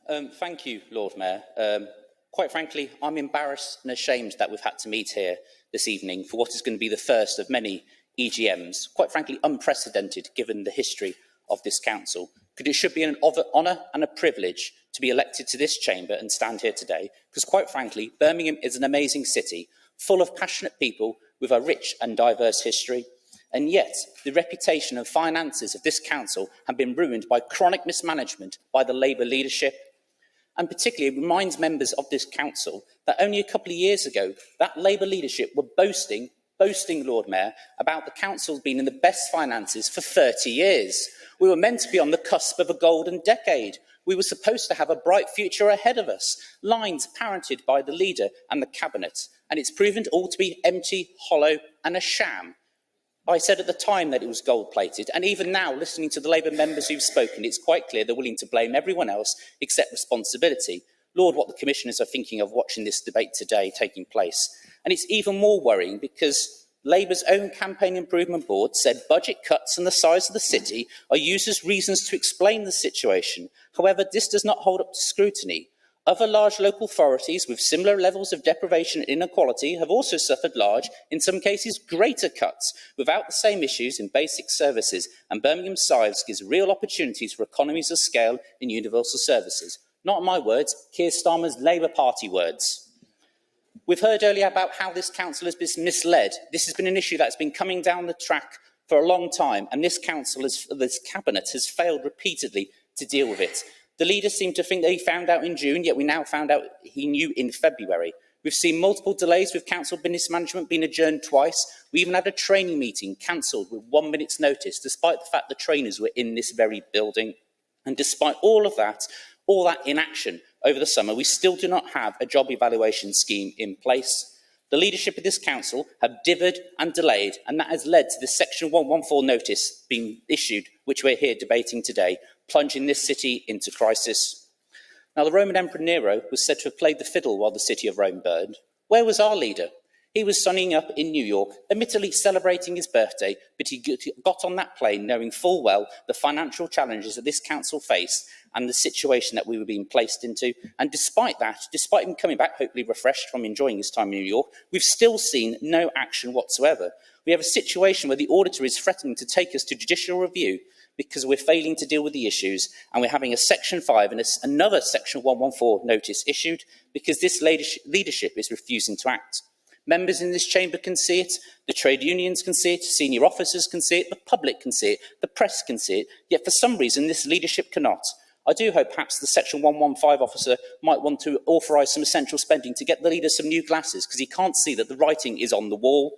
Thank you, Lord Mayor. Quite frankly, I'm embarrassed and ashamed that we've had to meet here this evening for what is going to be the first of many EGMs, quite frankly unprecedented given the history of this council. Because it should be an honour and a privilege to be elected to this chamber and stand here today, because quite frankly, Birmingham is an amazing city, full of passionate people with a rich and diverse history. And yet, the reputation and finances of this council have been ruined by chronic mismanagement by the Labour leadership. And particularly it reminds members of this council that only a couple of years ago, that Labour leadership were boasting, Lord Mayor, about the council being in the best finances for 30 years. We were meant to be on the cusp of a golden decade. We were supposed to have a bright future ahead of us, lines parented by the leader and the cabinet, and it's proven all to be empty, hollow and a sham. I said at the time that it was gold-plated, and even now, listening to the Labour members who've spoken, it's quite clear they're willing to blame everyone else except responsibility. Lord, what the Commissioners are thinking of watching this debate today taking place. And it's even more worrying because Labour's own Campaign Improvement Board said budget cuts and the size of the city are used as reasons to explain the situation. However, this does not hold up to scrutiny. Other large local authorities with similar levels of deprivation and inequality have also suffered large, in some cases greater cuts, without the same issues in basic services, and Birmingham's size gives real opportunities for economies of scale in universal services. Not my words, Keir Starmer's Labour Party words. We've heard earlier about how this council has been misled. This has been an issue that's been coming down the track for a long time, and this cabinet has failed repeatedly to deal with it. The leaders seem to think that he found out in June, yet we now found out he knew in February. We've seen multiple delays with council business management being adjourned twice. We even had a training meeting cancelled with 1 minute's notice, despite the fact the trainers were in this very building. And despite all that inaction over the summer, we still do not have a job evaluation scheme in place. The leadership of this council have divvied and delayed, and that has led to the Section 114 notice being issued, which we're here debating today, plunging this city into crisis. Now, the Roman Emperor Nero was said to have played the fiddle while the city of Rome burned. Where was our leader? He was sunning up in New York, admittedly celebrating his birthday, but he got on that plane knowing full well the financial challenges that this council faced and the situation that we were being placed into. And despite him coming back, hopefully refreshed from enjoying his time in New York, we've still seen no action whatsoever. We have a situation where the auditor is threatening to take us to judicial review because we're failing to deal with the issues, and we're having a Section 5 and another Section 114 notice issued because this leadership is refusing to act. Members in this chamber can see it, the trade unions can see it, senior officers can see it, the public can see it, the press can see it, yet for some reason this leadership cannot. I do hope perhaps the Section 115 officer might want to authorise some essential spending to get the leader some new glasses, because he can't see that the writing is on the wall.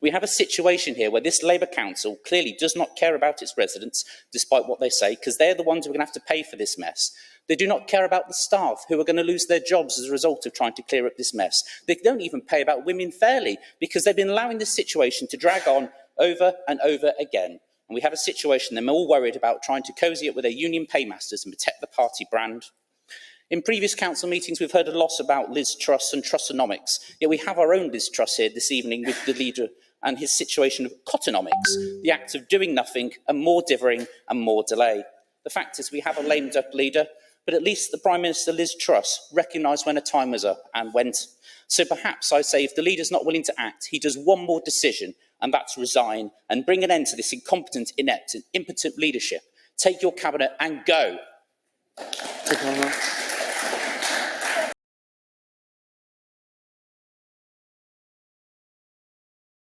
We have a situation here where this Labour Council clearly does not care about its residents, despite what they say, because they're the ones who are going to have to pay for this mess. They do not care about the staff who are going to lose their jobs as a result of trying to clear up this mess. They don't even pay about women fairly, because they've been allowing this situation to drag on over and over again. And we have a situation they're all worried about trying to cosy up with their union paymasters and protect the party brand. In previous council meetings, we've heard a lot about Liz Truss and Trussonomics, yet we have our own Liz Truss here this evening with the leader and his situation of Cottonomics, the act of doing nothing and more dithering and more delay. The fact is we have a lame duck leader, but at least the Prime Minister Liz Truss recognised when her time was up and went. So perhaps I say if the leader's not willing to act, he does one more decision, and that's resign and bring an end to this incompetent, inept and impotent leadership. Take your cabinet and go.